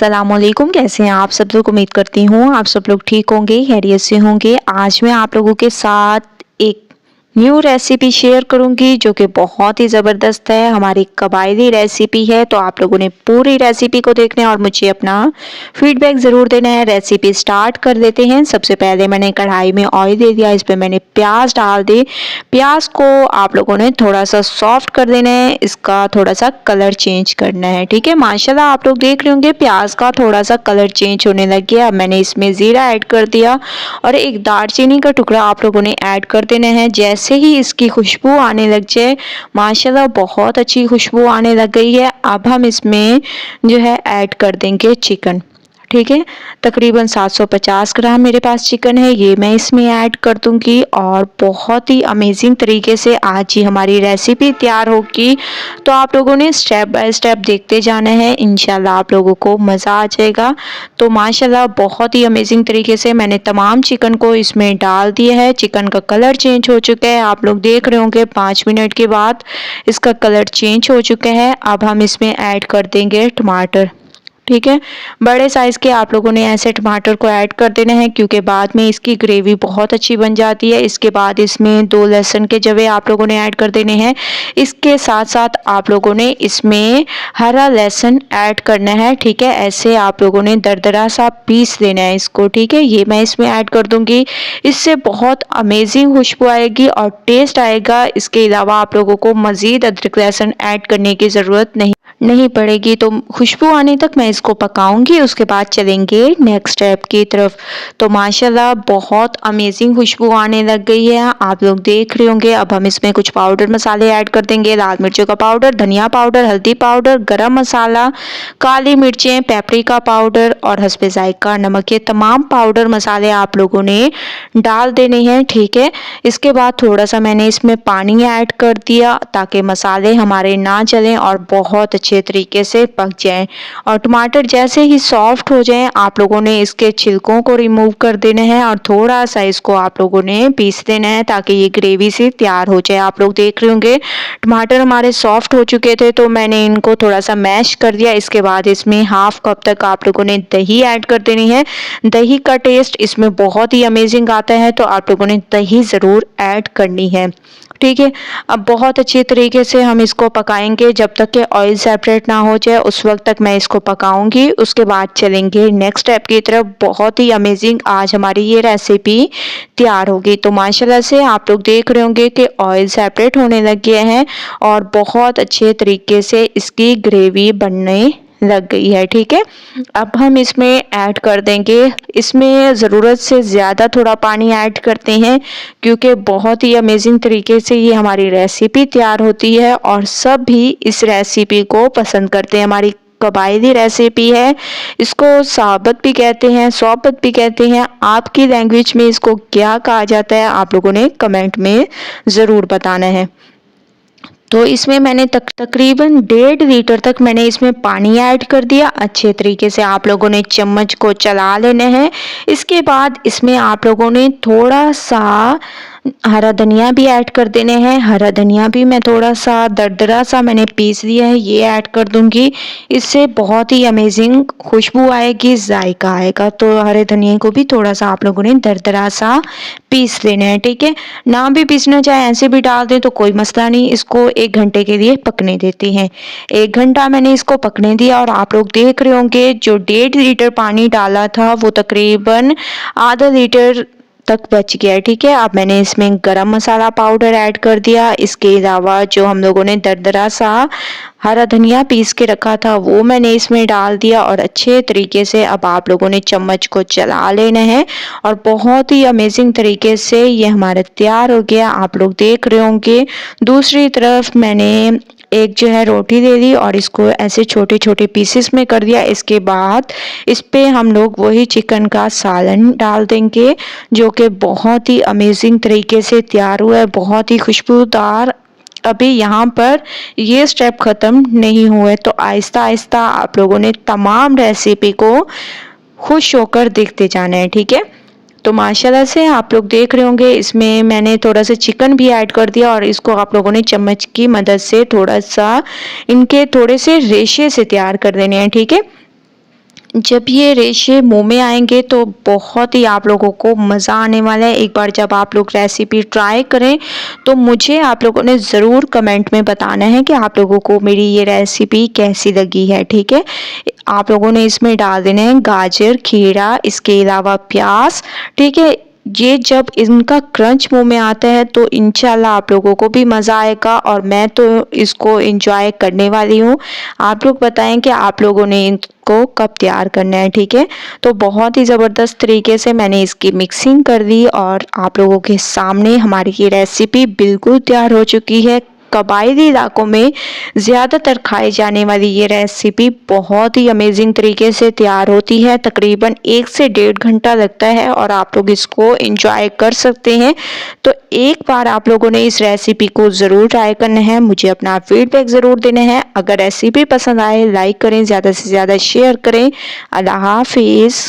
अस्सलामुअलैकुम। कैसे हैं आप सब लोग? उम्मीद करती हूँ आप सब लोग ठीक होंगे, खैरियत से होंगे। आज मैं आप लोगों के साथ एक न्यू रेसिपी शेयर करूंगी जो कि बहुत ही ज़बरदस्त है, हमारी कबायली रेसिपी है। तो आप लोगों ने पूरी रेसिपी को देखना है और मुझे अपना फीडबैक ज़रूर देना है। रेसिपी स्टार्ट कर देते हैं। सबसे पहले मैंने कढ़ाई में ऑयल दे दिया, इस पर मैंने प्याज डाल दी। प्याज को आप लोगों ने थोड़ा सा सॉफ्ट कर देना है, इसका थोड़ा सा कलर चेंज करना है। ठीक है, माशाल्लाह आप लोग देख रहे होंगे प्याज का थोड़ा सा कलर चेंज होने लग गया। अब मैंने इसमें ज़ीरा ऐड कर दिया और एक दालचीनी का टुकड़ा आप लोगों ने ऐड कर देना है। जैसे ही इसकी खुशबू आने लग जाए, माशाल्लाह बहुत अच्छी खुशबू आने लग गई है। अब हम इसमें जो है ऐड कर देंगे चिकन। ठीक है, तकरीबन 750 ग्राम मेरे पास चिकन है, ये मैं इसमें ऐड कर दूंगी और बहुत ही अमेजिंग तरीके से आज ही हमारी रेसिपी तैयार होगी। तो आप लोगों ने स्टेप बाय स्टेप देखते जाना है, इंशाल्लाह आप लोगों को मज़ा आ जाएगा। तो माशाल्लाह बहुत ही अमेजिंग तरीके से मैंने तमाम चिकन को इसमें डाल दिया है। चिकन का कलर चेंज हो चुका है, आप लोग देख रहे होंगे 5 मिनट के बाद इसका कलर चेंज हो चुका है। अब हम इसमें ऐड कर देंगे टमाटर। ठीक है, बड़े साइज़ के आप लोगों ने ऐसे टमाटर को ऐड कर देना है क्योंकि बाद में इसकी ग्रेवी बहुत अच्छी बन जाती है। इसके बाद इसमें 2 लहसुन के जवे आप लोगों ने ऐड कर देने हैं। इसके साथ साथ आप लोगों ने इसमें हरा लहसुन ऐड करना है। ठीक है, ऐसे आप लोगों ने दरदरा सा पीस देना है इसको। ठीक है, ये मैं इसमें ऐड कर दूंगी, इससे बहुत अमेजिंग खुशबू आएगी और टेस्ट आएगा। इसके अलावा आप लोगों को मज़ीद अदरक लहसुन ऐड करने की ज़रूरत नहीं पड़ेगी। तो खुशबू आने तक मैं इसको पकाऊंगी, उसके बाद चलेंगे नेक्स्ट स्टेप की तरफ। तो माशाल्लाह बहुत अमेजिंग खुशबू आने लग गई है, आप लोग देख रहे होंगे। अब हम इसमें कुछ पाउडर मसाले ऐड कर देंगे, लाल मिर्चों का पाउडर, धनिया पाउडर, हल्दी पाउडर, गरम मसाला, काली मिर्चें, पेपरिका पाउडर और हस्बे जायका नमक। ये तमाम पाउडर मसाले आप लोगों ने डाल देने हैं। ठीक है, इसके बाद थोड़ा सा मैंने इसमें पानी ऐड कर दिया ताकि मसाले हमारे ना जलें और बहुत अच्छे तरीके से पक जाएं। और टमाटर जैसे ही सॉफ्ट हो जाएं, आप लोगों ने इसके छिलकों को रिमूव कर देना है और थोड़ा सा इसको आप लोगों ने पीस देना है ताकि ये ग्रेवी से तैयार हो जाए। आप लोग देख रहे होंगे टमाटर हमारे सॉफ्ट हो चुके थे तो मैंने इनको थोड़ा सा मैश कर दिया। इसके बाद इसमें हाफ कप तक आप लोगों ने दही ऐड कर देनी है। दही का टेस्ट इसमें बहुत ही अमेजिंग आता है, तो आप लोगों ने दही ज़रूर ऐड करनी है। ठीक है, अब बहुत अच्छे तरीके से हम इसको पकाएंगे जब तक कि ऑयल सेपरेट ना हो जाए, उस वक्त तक मैं इसको पकाऊंगी। उसके बाद चलेंगे नेक्स्ट स्टेप की तरफ। बहुत ही अमेजिंग आज हमारी ये रेसिपी तैयार होगी। तो माशाल्लाह से आप लोग देख रहे होंगे कि ऑयल सेपरेट होने लग गया है और बहुत अच्छे तरीके से इसकी ग्रेवी बनने लग गई है। ठीक है, अब हम इसमें ऐड कर देंगे, इसमें ज़रूरत से ज़्यादा थोड़ा पानी ऐड करते हैं क्योंकि बहुत ही अमेजिंग तरीके से ये हमारी रेसिपी तैयार होती है और सब भी इस रेसिपी को पसंद करते हैं। हमारी कबायली रेसिपी है, इसको साबत भी कहते हैं, सौबत भी कहते हैं। आपकी लैंग्वेज में इसको क्या कहा जाता है आप लोगों ने कमेंट में ज़रूर बताना है। तो इसमें मैंने तकरीबन 1.5 लीटर तक मैंने इसमें पानी ऐड कर दिया। अच्छे तरीके से आप लोगों ने चम्मच को चला लेना है। इसके बाद इसमें आप लोगों ने थोड़ा सा हरा धनिया भी ऐड कर देने हैं। हरा धनिया भी मैं थोड़ा सा दरदरा सा मैंने पीस लिया है, ये ऐड कर दूंगी। इससे बहुत ही अमेजिंग खुशबू आएगी, जायका आएगा। तो हरे धनिया को भी थोड़ा सा आप लोगों ने दरदरा सा पीस लेना है। ठीक है, ना भी पीसना चाहे ऐसे भी डाल दें तो कोई मसला नहीं। इसको 1 घंटे के लिए पकने देते हैं। 1 घंटा मैंने इसको पकने दिया और आप लोग देख रहे होंगे जो 1.5 लीटर पानी डाला था वो तकरीबन आधा लीटर तक बच गया है। ठीक है, अब मैंने इसमें गरम मसाला पाउडर ऐड कर दिया। इसके अलावा जो हम लोगों ने दरदरा सा हरा धनिया पीस के रखा था वो मैंने इसमें डाल दिया और अच्छे तरीके से अब आप लोगों ने चम्मच को चला लेना है और बहुत ही अमेजिंग तरीके से ये हमारा तैयार हो गया। आप लोग देख रहे होंगे दूसरी तरफ मैंने एक जो है रोटी ले ली और इसको ऐसे छोटे छोटे पीसेस में कर दिया। इसके बाद इस पे हम लोग वही चिकन का सालन डाल देंगे जो कि बहुत ही अमेजिंग तरीके से तैयार हुआ है, बहुत ही खुशबूदार। अभी यहाँ पर ये स्टेप ख़त्म नहीं हुए, तो आहिस्ता आहिस्ता आप लोगों ने तमाम रेसिपी को खुश होकर देखते जाना है। ठीक है, तो माशाल्लाह से आप लोग देख रहे होंगे इसमें मैंने थोड़ा सा चिकन भी ऐड कर दिया और इसको आप लोगों ने चम्मच की मदद से थोड़ा सा इनके थोड़े से रेशे से तैयार कर देने हैं। ठीक है, जब ये रेशे मुंह में आएंगे तो बहुत ही आप लोगों को मज़ा आने वाला है। एक बार जब आप लोग रेसिपी ट्राई करें तो मुझे आप लोगों ने ज़रूर कमेंट में बताना है कि आप लोगों को मेरी ये रेसिपी कैसी लगी है, ठीक है। आप लोगों ने इसमें डाल देने हैं गाजर, खीरा, इसके अलावा प्याज, ठीक है। ये जब इनका क्रंच मुंह में आता है तो इंशाल्लाह आप लोगों को भी मज़ा आएगा और मैं तो इसको एंजॉय करने वाली हूँ। आप लोग बताएं कि आप लोगों ने इनको कब तैयार करना है, ठीक है। तो बहुत ही ज़बरदस्त तरीके से मैंने इसकी मिक्सिंग कर दी और आप लोगों के सामने हमारी ये रेसिपी बिल्कुल तैयार हो चुकी है। कबायली इलाकों में ज़्यादातर खाई जाने वाली ये रेसिपी बहुत ही अमेजिंग तरीके से तैयार होती है। तकरीबन 1 से 1.5 घंटा लगता है और आप लोग इसको एंजॉय कर सकते हैं। तो एक बार आप लोगों ने इस रेसिपी को ज़रूर ट्राई करना है, मुझे अपना फीडबैक ज़रूर देना है। अगर रेसिपी पसंद आए लाइक करें, ज़्यादा से ज़्यादा शेयर करें। अल्लाह हाफिज़।